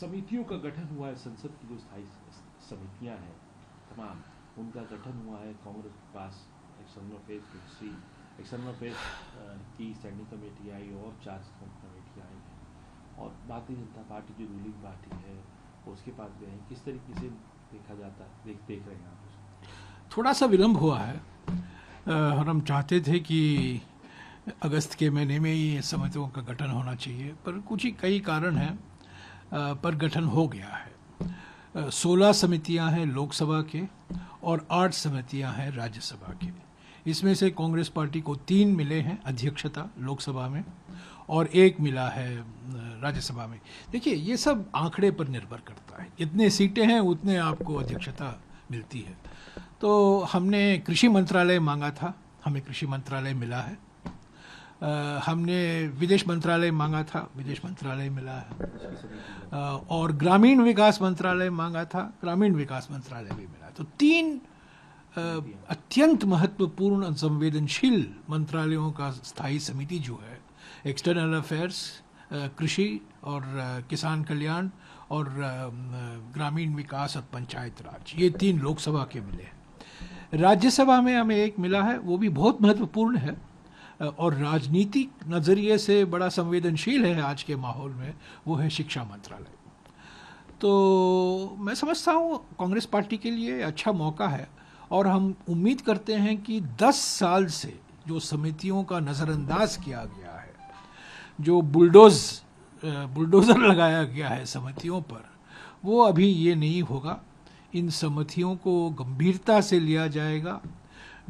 समितियों का गठन हुआ है, संसद की जो स्थायी समितियां हैं तमाम, उनका गठन हुआ है। कांग्रेस के पास एक्सटर्नल अफेयर्स की स्टैंडिंग कमेटी आई और 4 कमेटी आई हैं, और भारतीय जनता पार्टी जो रूलिंग पार्टी है उसके पास गए हैं। किस तरीके से देखा जाता है, देख रहे हैं आप? थोड़ा सा विलम्ब हुआ है और हम चाहते थे कि अगस्त के महीने में ही समितियों का गठन होना चाहिए, पर कुछ ही कई कारण हैं, पर गठन हो गया है। 16 समितियां हैं लोकसभा के और 8 समितियां हैं राज्यसभा के। इसमें से कांग्रेस पार्टी को 3 मिले हैं अध्यक्षता लोकसभा में और 1 मिला है राज्यसभा में। देखिए, ये सब आंकड़े पर निर्भर करता है, जितने सीटें हैं उतने आपको अध्यक्षता मिलती है। तो हमने कृषि मंत्रालय मांगा था, हमें कृषि मंत्रालय मिला है। हमने विदेश मंत्रालय मांगा था, विदेश मंत्रालय मिला है। और ग्रामीण विकास मंत्रालय मांगा था, ग्रामीण विकास मंत्रालय भी मिला। तो 3 अत्यंत महत्वपूर्ण संवेदनशील मंत्रालयों का स्थायी समिति जो है, एक्सटर्नल अफेयर्स, कृषि और किसान कल्याण और ग्रामीण विकास और पंचायत राज, ये 3 लोकसभा के मिले हैं। राज्यसभा में हमें 1 मिला है, वो भी बहुत महत्वपूर्ण है और राजनीतिक नज़रिए से बड़ा संवेदनशील है आज के माहौल में, वो है शिक्षा मंत्रालय। तो मैं समझता हूँ कांग्रेस पार्टी के लिए अच्छा मौका है और हम उम्मीद करते हैं कि 10 साल से जो समितियों का नज़रअंदाज किया गया है, जो बुलडोज़र लगाया गया है समितियों पर, वो अभी ये नहीं होगा। इन समितियों को गंभीरता से लिया जाएगा।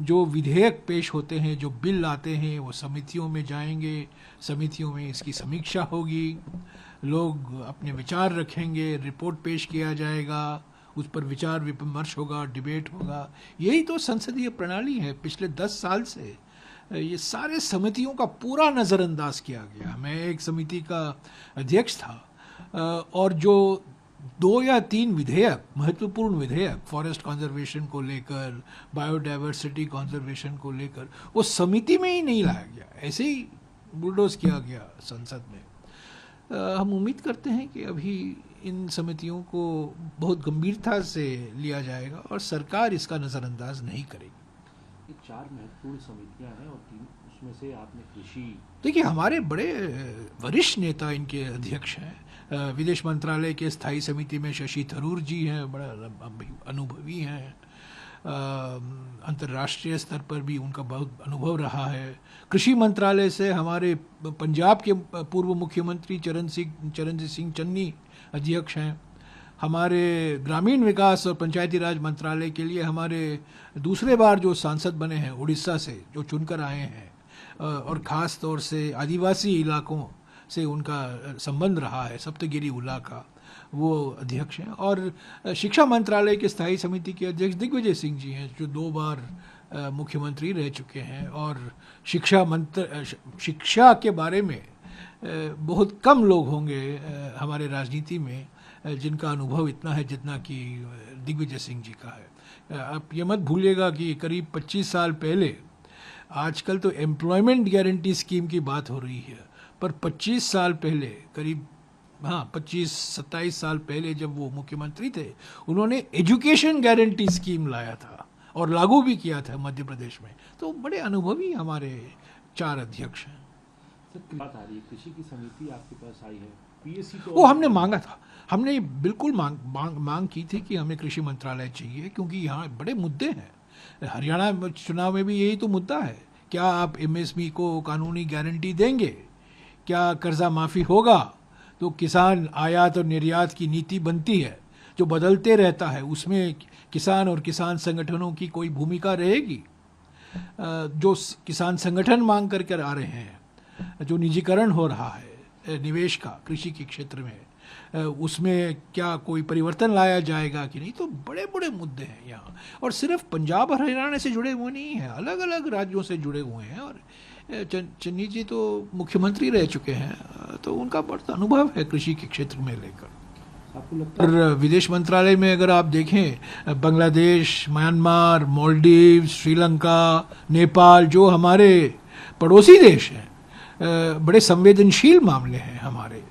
जो विधेयक पेश होते हैं, जो बिल आते हैं, वो समितियों में जाएंगे, समितियों में इसकी समीक्षा होगी, लोग अपने विचार रखेंगे, रिपोर्ट पेश किया जाएगा, उस पर विचार विमर्श होगा, डिबेट होगा। यही तो संसदीय प्रणाली है। पिछले 10 साल से ये सारे समितियों का पूरा नज़रअंदाज किया गया। मैं एक समिति का अध्यक्ष था और जो 2 या 3 विधेयक, महत्वपूर्ण विधेयक फॉरेस्ट कंजर्वेशन को लेकर, बायोडाइवर्सिटी कंजर्वेशन को लेकर, वो समिति में ही नहीं लाया गया, ऐसे ही बुलडोज किया गया संसद में। हम उम्मीद करते हैं कि अभी इन समितियों को बहुत गंभीरता से लिया जाएगा और सरकार इसका नज़रअंदाज नहीं करेगी। 4 महत्वपूर्ण समितियां हैं और 3 उसमें से आपने कृषि। देखिए, हमारे बड़े वरिष्ठ नेता इनके अध्यक्ष हैं। विदेश मंत्रालय के स्थायी समिति में शशि थरूर जी हैं, बड़ा अनुभवी हैं। अंतर्राष्ट्रीय स्तर पर भी उनका बहुत अनुभव रहा है। कृषि मंत्रालय से हमारे पंजाब के पूर्व मुख्यमंत्री चरणजीत सिंह चन्नी अध्यक्ष हैं। हमारे ग्रामीण विकास और पंचायती राज मंत्रालय के लिए हमारे दूसरे बार जो सांसद बने हैं उड़ीसा से, जो चुनकर आए हैं, और ख़ास तौर से आदिवासी इलाकों से उनका संबंध रहा है, सप्तगिरी उला का, वो अध्यक्ष हैं। और शिक्षा मंत्रालय के स्थायी समिति के अध्यक्ष दिग्विजय सिंह जी हैं, जो 2 बार मुख्यमंत्री रह चुके हैं और शिक्षा के बारे में बहुत कम लोग होंगे हमारे राजनीति में जिनका अनुभव इतना है जितना कि दिग्विजय सिंह जी का है। आप ये मत भूलिएगा कि करीब 25 साल पहले, आजकल तो एम्प्लॉयमेंट गारंटी स्कीम की बात हो रही है, पर 25 साल पहले, करीब 25-27 साल पहले जब वो मुख्यमंत्री थे, उन्होंने एजुकेशन गारंटी स्कीम लाया था और लागू भी किया था मध्य प्रदेश में। तो बड़े अनुभवी हमारे 4 अध्यक्ष हैं। बात आ रही है, कृषि की समिति आपके पास आई है, पीएससी तो वो हमने मांगा था, हमने बिल्कुल मांग की थी कि हमें कृषि मंत्रालय चाहिए, क्योंकि यहाँ बड़े मुद्दे हैं। हरियाणा चुनाव में भी यही तो मुद्दा है, क्या आप एमएसपी को कानूनी गारंटी देंगे, क्या कर्जा माफ़ी होगा, तो किसान आयात और निर्यात की नीति बनती है जो बदलते रहता है, उसमें किसान और किसान संगठनों की कोई भूमिका रहेगी? जो किसान संगठन मांग कर आ रहे हैं, जो निजीकरण हो रहा है निवेश का कृषि के क्षेत्र में, उसमें क्या कोई परिवर्तन लाया जाएगा कि नहीं? तो बड़े बड़े मुद्दे हैं यहाँ, और सिर्फ पंजाब और हरियाणा से जुड़े हुए नहीं हैं, अलग अलग राज्यों से जुड़े हुए हैं। और चन्नी जी तो मुख्यमंत्री रह चुके हैं, तो उनका बड़ा अनुभव है कृषि के क्षेत्र में लेकर। आपको लगता है विदेश मंत्रालय में अगर आप देखें, बांग्लादेश, म्यांमार, मालदीव, श्रीलंका, नेपाल, जो हमारे पड़ोसी देश हैं, बड़े संवेदनशील मामले हैं हमारे।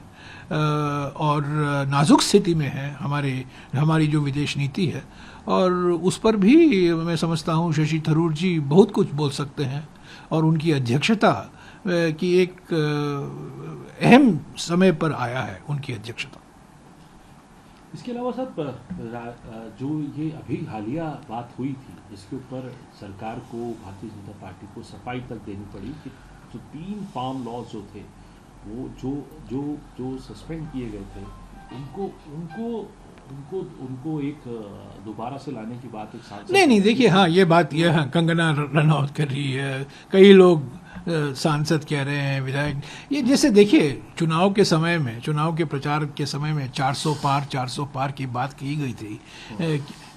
और नाजुक स्थिति में है हमारी जो विदेश नीति है, और उस पर भी मैं समझता हूँ शशि थरूर जी बहुत कुछ बोल सकते हैं, और उनकी अध्यक्षता की एक अहम समय पर आया है उनकी अध्यक्षता। इसके अलावा सर, जो ये अभी हालिया बात हुई थी जिसके ऊपर सरकार को, भारतीय जनता पार्टी को सफाई तक देनी पड़ी कि जो 3 फार्म लॉज जो थे वो जो सस्पेंड किए गए थे उनको एक दोबारा से लाने की बात एक सांसद नहीं देखिए, हाँ ये बात ये हाँ, कंगना रनौत कर रही है, कई लोग सांसद कह रहे हैं, विधायक, ये जैसे देखिए चुनाव के प्रचार के समय में 400 पार की बात की गई थी,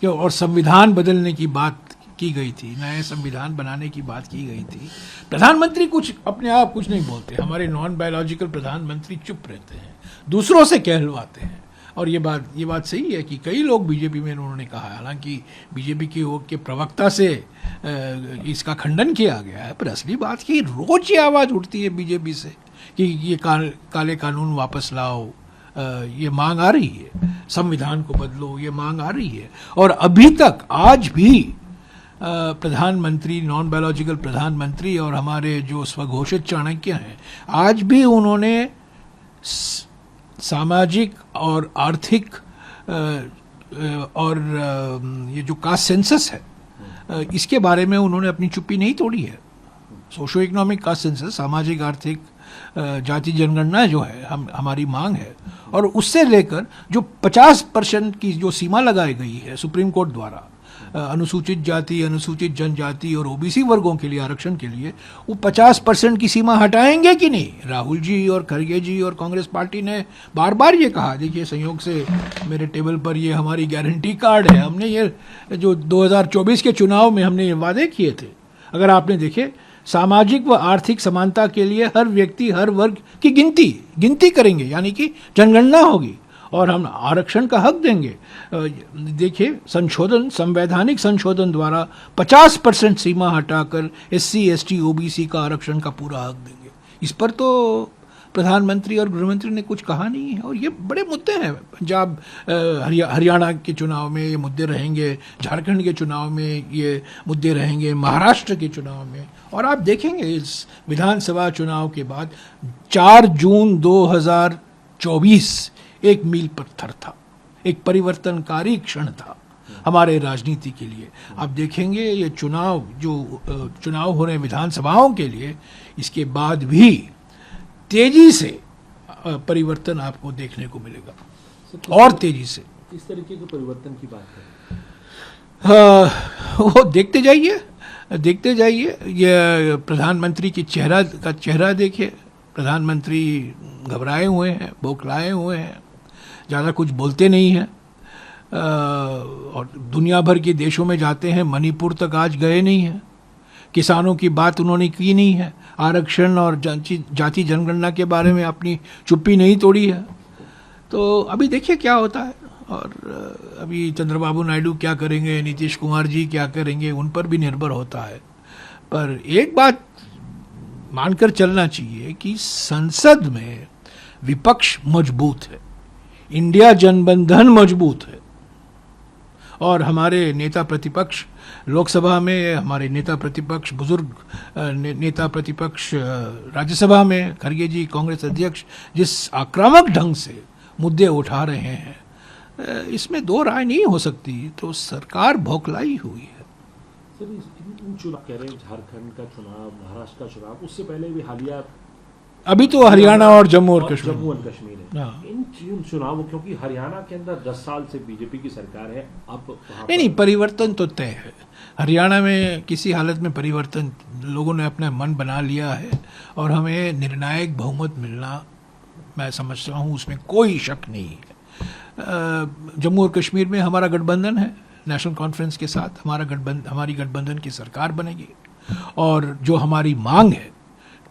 और संविधान बदलने की बात की गई थी, नए संविधान बनाने की बात की गई थी। प्रधानमंत्री कुछ अपने आप कुछ नहीं बोलते, हमारे नॉन बायोलॉजिकल प्रधानमंत्री चुप रहते हैं, दूसरों से कहलवाते हैं। और ये बात सही है कि कई लोग बीजेपी में उन्होंने कहा, हालांकि बीजेपी के प्रवक्ता से इसका खंडन किया गया है, पर असली बात की रोज ये आवाज़ उठती है बीजेपी से कि ये काले कानून वापस लाओ, ये मांग आ रही है, संविधान को बदलो, ये मांग आ रही है। और अभी तक आज भी प्रधानमंत्री, नॉन बायोलॉजिकल प्रधानमंत्री और हमारे जो स्वघोषित चाणक्य हैं, आज भी उन्होंने सामाजिक और आर्थिक और ये जो कास्ट सेंसस है इसके बारे में उन्होंने अपनी चुप्पी नहीं तोड़ी है। सोशो इकोनॉमिक कास्ट सेंसस, सामाजिक आर्थिक जाति जनगणना जो है हमारी मांग है, और उससे लेकर जो 50% की जो सीमा लगाई गई है सुप्रीम कोर्ट द्वारा अनुसूचित जाति, अनुसूचित जनजाति और ओबीसी वर्गों के लिए आरक्षण के लिए, वो 50% की सीमा हटाएंगे कि नहीं। राहुल जी और खड़गे जी और कांग्रेस पार्टी ने बार बार ये कहा, देखिए संयोग से मेरे टेबल पर ये हमारी गारंटी कार्ड है, हमने ये जो 2024 के चुनाव में हमने ये वादे किए थे, अगर आपने देखे, सामाजिक व आर्थिक समानता के लिए हर व्यक्ति, हर वर्ग की गिनती करेंगे, यानी कि जनगणना होगी, और हम आरक्षण का हक देंगे। देखिए संवैधानिक संशोधन द्वारा 50% सीमा हटाकर SC, ST, OBC का आरक्षण का पूरा हक देंगे। इस पर तो प्रधानमंत्री और गृहमंत्री ने कुछ कहा नहीं है, और ये बड़े मुद्दे हैं। पंजाब, हरियाणा के चुनाव में ये मुद्दे रहेंगे, झारखंड के चुनाव में ये मुद्दे रहेंगे, महाराष्ट्र के चुनाव में, और आप देखेंगे इस विधानसभा चुनाव के बाद 4 जून 2024 एक मील पत्थर था, एक परिवर्तनकारी क्षण था हमारे राजनीति के लिए। आप देखेंगे ये चुनाव हो रहे विधानसभाओं के लिए, इसके बाद भी तेजी से परिवर्तन आपको देखने को मिलेगा, और तेजी से। इस तरीके के परिवर्तन की बात करें, वो देखते जाइए। ये प्रधानमंत्री की चेहरा देखिए, प्रधानमंत्री घबराए हुए हैं, बौखलाए हुए हैं, ज़्यादा कुछ बोलते नहीं हैं, और दुनिया भर के देशों में जाते हैं, मणिपुर तक आज गए नहीं हैं, किसानों की बात उन्होंने की नहीं है, आरक्षण और जाति जनगणना के बारे में अपनी चुप्पी नहीं तोड़ी है। तो अभी देखिए क्या होता है, और अभी चंद्रबाबू नायडू क्या करेंगे, नीतीश कुमार जी क्या करेंगे, उन पर भी निर्भर होता है। पर एक बात मानकर चलना चाहिए कि संसद में विपक्ष मजबूत है, इंडिया जनबंधन मजबूत है, और हमारे नेता प्रतिपक्ष लोकसभा में, हमारे नेता प्रतिपक्ष बुजुर्ग नेता प्रतिपक्ष राज्यसभा में, खड़गे जी कांग्रेस अध्यक्ष जिस आक्रामक ढंग से मुद्दे उठा रहे हैं, इसमें दो राय नहीं हो सकती। तो सरकार भौखलाई हुई है। सर, इन चुनाव कह रहे हैं, झारखंड का चुनाव, महाराष्ट्र का चुनाव, उससे पहले भी हालिया, अभी तो हरियाणा और जम्मू और कश्मीर है। इन चुनावों, क्योंकि हरियाणा के अंदर 10 साल से बीजेपी की सरकार है, अब नहीं, परिवर्तन तो तय है। हरियाणा में किसी हालत में परिवर्तन, लोगों ने अपना मन बना लिया है, और हमें निर्णायक बहुमत मिलना, मैं समझता हूँ उसमें कोई शक नहीं है। जम्मू और कश्मीर में हमारा गठबंधन है, नेशनल कॉन्फ्रेंस के साथ हमारी गठबंधन की सरकार बनेगी, और जो हमारी मांग है,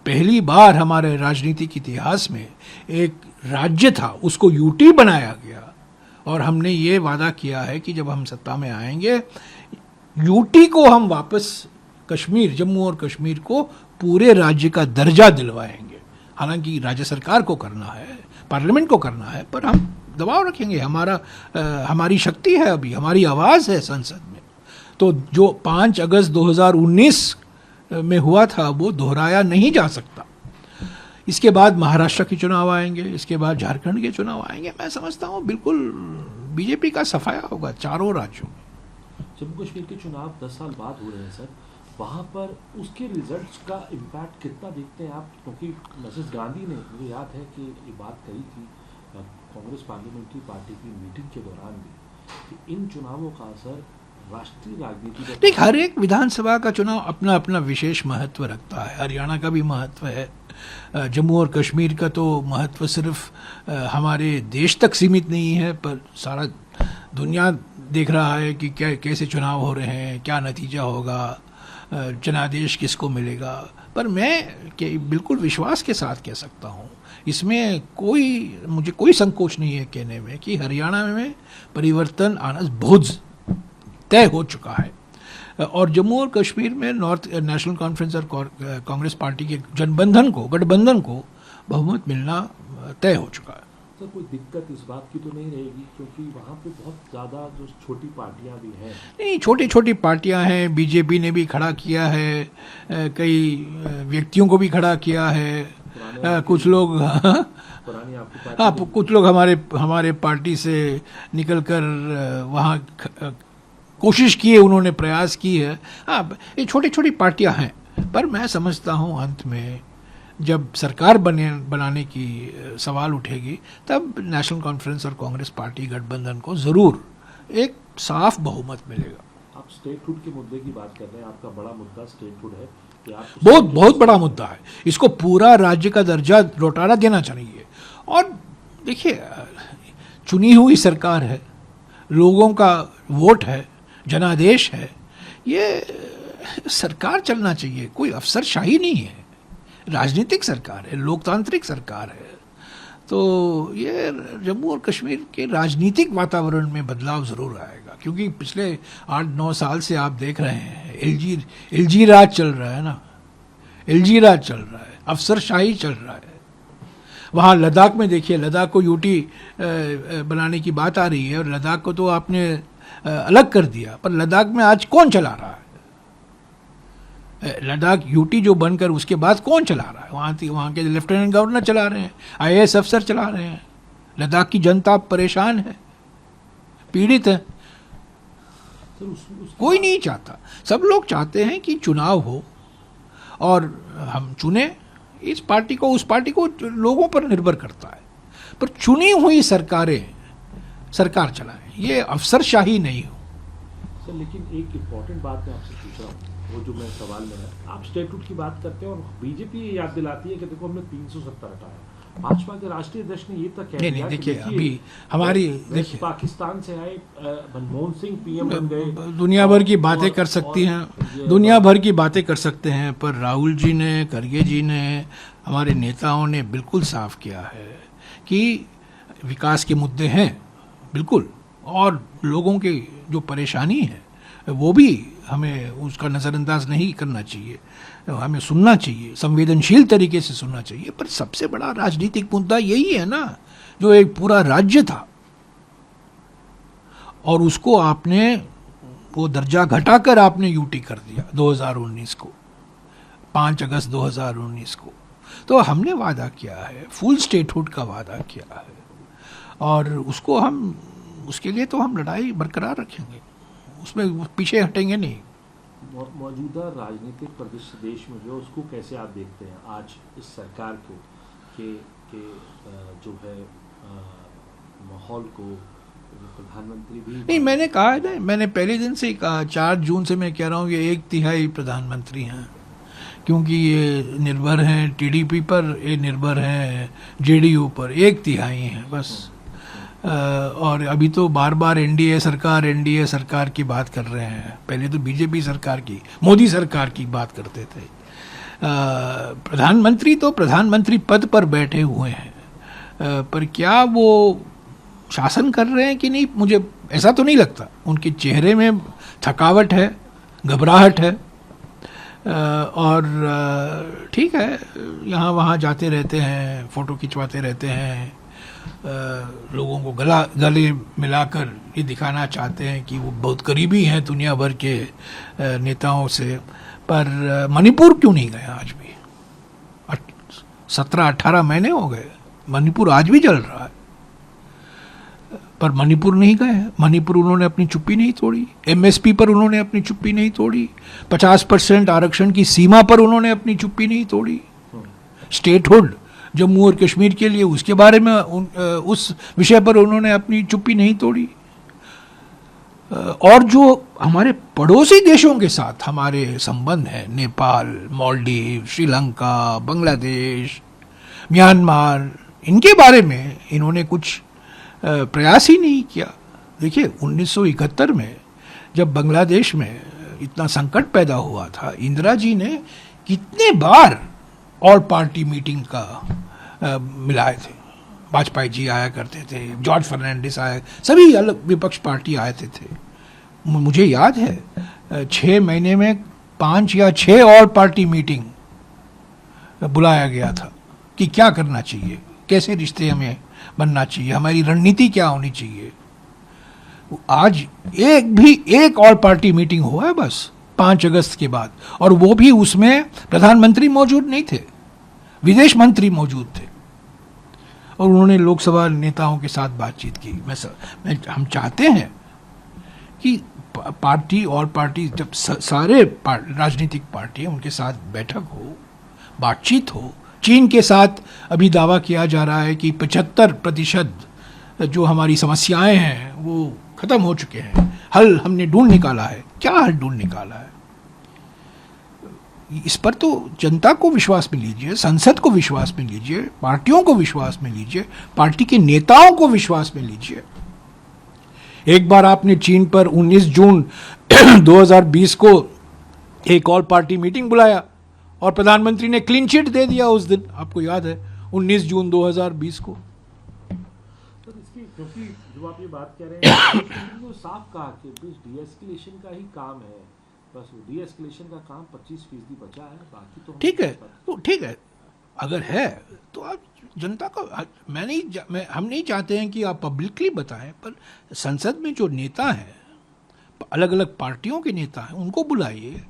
पहली बार हमारे राजनीतिक इतिहास में एक राज्य था उसको यूटी बनाया गया, और हमने ये वादा किया है कि जब हम सत्ता में आएंगे, यूटी को हम वापस जम्मू और कश्मीर को पूरे राज्य का दर्जा दिलवाएंगे। हालांकि राज्य सरकार को करना है, पार्लियामेंट को करना है, पर हम दबाव रखेंगे। हमारी शक्ति है, अभी हमारी आवाज़ है संसद में। तो जो 5 अगस्त 2019 में हुआ था वो दोहराया नहीं जा सकता। इसके बाद महाराष्ट्र के चुनाव आएंगे, इसके बाद झारखंड के चुनाव आएंगे। मैं समझता हूँ बिल्कुल बीजेपी का सफाया होगा चारों राज्यों में। जम्मू कश्मीर के चुनाव 10 साल बाद हो रहे हैं सर, वहाँ पर उसके रिजल्ट्स का इम्पैक्ट कितना देखते हैं आप? क्योंकि मिसेस गांधी ने, मुझे याद है कि ये बात कही थी कांग्रेस पार्लियामेंट्री पार्टी की मीटिंग के दौरान भी, कि इन चुनावों का असर राष्ट्रीय राजनीति पर। देख, हर एक विधानसभा का चुनाव अपना अपना विशेष महत्व रखता है। हरियाणा का भी महत्व है, जम्मू और कश्मीर का तो महत्व सिर्फ हमारे देश तक सीमित नहीं है, पर सारा दुनिया देख रहा है कि कैसे चुनाव हो रहे हैं, क्या नतीजा होगा, जनादेश किसको मिलेगा। पर मैं बिल्कुल विश्वास के साथ कह सकता हूँ, इसमें मुझे कोई संकोच नहीं है कहने में कि हरियाणा में परिवर्तन आना बहुत तय हो चुका है, और जम्मू और कश्मीर में नॉर्थ नेशनल कॉन्फ्रेंस और कांग्रेस पार्टी के गठबंधन को बहुमत मिलना तय हो चुका है। सर, कोई दिक्कत इस बात की तो नहीं रहेगी, क्योंकि वहाँ पे बहुत ज़्यादा जो छोटी पार्टियाँ भी हैं? नहीं, छोटी छोटी पार्टियाँ हैं। बीजेपी ने भी खड़ा किया है, कई व्यक्तियों को भी खड़ा किया है। कुछ लोग कुछ लोग हमारे पार्टी से निकलकर वहाँ कोशिश की है, उन्होंने प्रयास की है। हाँ, ये छोटी छोटी पार्टियां हैं, पर मैं समझता हूँ अंत में जब सरकार बनाने की सवाल उठेगी, तब नेशनल कॉन्फ्रेंस और कांग्रेस पार्टी गठबंधन को ज़रूर एक साफ बहुमत मिलेगा। आप स्टेटहुड के मुद्दे की बात कर रहे हैं, आपका बड़ा मुद्दा स्टेटहुड है कि आप बहुत बड़ा मुद्दा है। इसको पूरा राज्य का दर्जा लौटाना देना चाहिए। और देखिए, चुनी हुई सरकार है, लोगों का वोट है, जनादेश है, ये सरकार चलना चाहिए, कोई अफसरशाही नहीं है, राजनीतिक सरकार है, लोकतांत्रिक सरकार है। तो ये जम्मू और कश्मीर के राजनीतिक वातावरण में बदलाव ज़रूर आएगा, क्योंकि पिछले 8-9 साल से आप देख रहे हैं एलजी राज चल रहा है ना, एलजी राज चल रहा है, अफसरशाही चल रहा है। वहाँ लद्दाख में देखिए, लद्दाख को यूटी बनाने की बात आ रही है, और लद्दाख को तो आपने अलग कर दिया, पर लद्दाख में आज कौन चला रहा है? लद्दाख यूटी जो बनकर उसके बाद कौन चला रहा है? वहाँ के लेफ्टिनेंट गवर्नर चला रहे हैं, आईएएस अफसर चला रहे हैं। लद्दाख की जनता परेशान है, पीड़ित है। कोई नहीं चाहता। सब लोग चाहते हैं कि चुनाव हो और हम चुने इस पार्टी को, उस पार्टी को। लोगों पर निर्भर करता है, पर चुनी हुई सरकार चलाएं, ये अफसरशाही नहीं हो। सर, लेकिन एक इम्पॉर्टेंट बात मैं आपसे पूछ रहा हूँ, वो जो मैं सवाल में है, आप स्टेटहुड की बात करते हैं और बीजेपी ये याद दिलाती है कि देखो हमने 370 हटाया। भाजपा के राष्ट्रीय अध्यक्ष ने ये तक कह दिया कि देखिए अभी हमारी देखिए पाकिस्तान से आए मनमोहन सिंह पीएम बन गए। दुनिया भर की बातें कर सकती हैं, दुनिया भर की बातें कर सकते हैं, पर राहुल जी ने, खड़गे जी ने, हमारे नेताओं ने बिल्कुल साफ किया है कि विकास के मुद्दे हैं बिल्कुल, और लोगों की जो परेशानी है वो भी हमें उसका नज़रअंदाज नहीं करना चाहिए, हमें सुनना चाहिए, संवेदनशील तरीके से सुनना चाहिए। पर सबसे बड़ा राजनीतिक मुद्दा यही है ना, जो एक पूरा राज्य था और उसको आपने वो दर्जा घटाकर आपने यूटी कर दिया 2019 को, 5 अगस्त 2019 को। तो हमने वादा किया है, फुल स्टेटहुड का वादा किया है, और उसके लिए तो हम लड़ाई बरकरार रखेंगे, उसमें पीछे हटेंगे नहीं। मौजूदा राजनीतिक परिदृश्य देश में जो, उसको कैसे आप देखते हैं आज इस सरकार को के जो है माहौल को? प्रधानमंत्री भी नहीं, मैंने कहा है ना, मैंने पहले दिन से ही कहा, 4 जून से मैं कह रहा हूँ कि 1/3 प्रधानमंत्री हैं, क्योंकि ये निर्भर हैं टीडीपी पर, ये निर्भर हैं जेडीयू पर, 1/3 हैं बस। और अभी तो बार बार एनडीए सरकार की बात कर रहे हैं, पहले तो बीजेपी सरकार की, मोदी सरकार की बात करते थे। प्रधानमंत्री तो प्रधानमंत्री पद पर बैठे हुए हैं, पर क्या वो शासन कर रहे हैं कि नहीं, मुझे ऐसा तो नहीं लगता। उनके चेहरे में थकावट है, घबराहट है, और ठीक है, यहाँ वहाँ जाते रहते हैं, फ़ोटो खिंचवाते रहते हैं, लोगों को गले मिलाकर ये दिखाना चाहते हैं कि वो बहुत करीबी हैं दुनिया भर के नेताओं से। पर मणिपुर क्यों नहीं गए आज भी? 17-18 महीने हो गए, मणिपुर आज भी जल रहा है, पर मणिपुर नहीं गए। मणिपुर उन्होंने अपनी चुप्पी नहीं तोड़ी, एमएसपी पर उन्होंने अपनी चुप्पी नहीं तोड़ी, 50% आरक्षण की सीमा पर उन्होंने अपनी चुप्पी नहीं तोड़ी, स्टेटहुड जम्मू और कश्मीर के लिए उसके बारे में उस विषय पर उन्होंने अपनी चुप्पी नहीं तोड़ी। और जो हमारे पड़ोसी देशों के साथ हमारे संबंध हैं, नेपाल, मालदीव, श्रीलंका, बांग्लादेश, म्यांमार, इनके बारे में इन्होंने कुछ प्रयास ही नहीं किया। देखिए 1971 में जब बांग्लादेश में इतना संकट पैदा हुआ था, इंदिरा जी ने कितने बार ऑल पार्टी मीटिंग का मिलाए थे। वाजपेयी जी आया करते थे, जॉर्ज फर्नांडिस आए, सभी अलग विपक्ष पार्टी आए थे। मुझे याद है 6 महीने में 5 या 6 ऑल पार्टी मीटिंग बुलाया गया था कि क्या करना चाहिए, कैसे रिश्ते हमें बनना चाहिए, हमारी रणनीति क्या होनी चाहिए। आज एक ऑल पार्टी मीटिंग हुआ है बस 5 अगस्त के बाद, और वो भी उसमें प्रधानमंत्री मौजूद नहीं थे, विदेश मंत्री मौजूद थे, और उन्होंने लोकसभा नेताओं के साथ बातचीत की। हम चाहते हैं कि पार्टी और पार्टी जब सारे राजनीतिक पार्टी उनके साथ बैठक हो, बातचीत हो। चीन के साथ अभी दावा किया जा रहा है कि 75% जो हमारी समस्याएं हैं वो खत्म हो चुके हैं, हल हमने ढूंढ निकाला है। क्या हल ढूंढ निकाला है? इस पर तो जनता को विश्वास में लीजिए, संसद को विश्वास में लीजिए, पार्टियों को विश्वास में लीजिए, पार्टी के नेताओं को विश्वास में लीजिए। एक बार आपने चीन पर 19 जून 2020 को एक ऑल पार्टी मीटिंग बुलाया और प्रधानमंत्री ने क्लीन चिट दे दिया उस दिन, आपको याद है, 19 जून 2020 को। तो इसकी क्योंकि जो आप ये बात कह रहे हैं तो साफ कहा कि डीएस्केलेशन का ही काम है, बस डीएस्केलेशन का काम 25% बचा है, बाकी तो ठीक है, तो ठीक है, अगर है तो आप जनता को, हम नहीं चाहते हैं कि आप पब्लिकली बताएं, पर संसद में जो नेता हैं, अलग अलग पार्टियों के नेता हैं, उनको बुलाइए,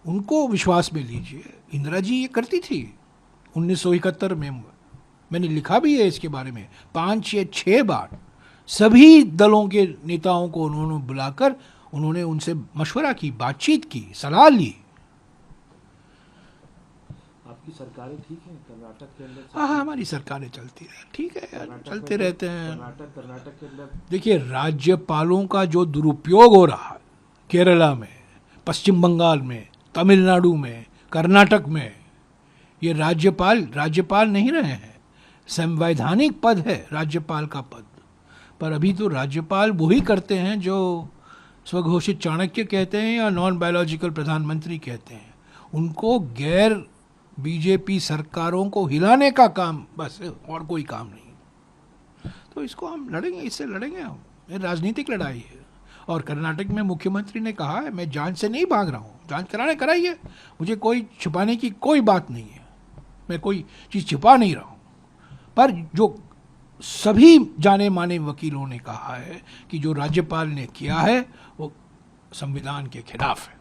उनको विश्वास में लीजिए। इंदिरा जी ये करती थी 1971 में, मैंने लिखा भी है इसके बारे में, 5 या 6 बार सभी दलों के नेताओं को उन्होंने बुलाकर उन्होंने उनसे मशवरा की, बातचीत की, सलाह ली। आपकी सरकारें ठीक हैं कर्नाटक के अंदर? हाँ, हमारी सरकारें चलती है, ठीक है यार, चलते रहते हैं। कर्नाटक के अंदर देखिए राज्यपालों का जो दुरुपयोग हो रहा है केरला में, पश्चिम बंगाल में, तमिलनाडु में, कर्नाटक में, ये राज्यपाल नहीं रहे हैं, संवैधानिक पद है राज्यपाल का पद, पर अभी तो राज्यपाल वही करते हैं जो स्वघोषित चाणक्य कहते हैं या नॉन बायोलॉजिकल प्रधानमंत्री कहते हैं। उनको गैर बीजेपी सरकारों को हिलाने का काम बस, और कोई काम नहीं। तो इसको हम लड़ेंगे, इससे लड़ेंगे हम, ये राजनीतिक लड़ाई है। और कर्नाटक में मुख्यमंत्री ने कहा है मैं जांच से नहीं भाग रहा हूँ, जांच कराइए, मुझे कोई छुपाने की कोई बात नहीं है, मैं कोई चीज़ छुपा नहीं रहा हूँ। पर जो सभी जाने माने वकीलों ने कहा है कि जो राज्यपाल ने किया है वो संविधान के खिलाफ है।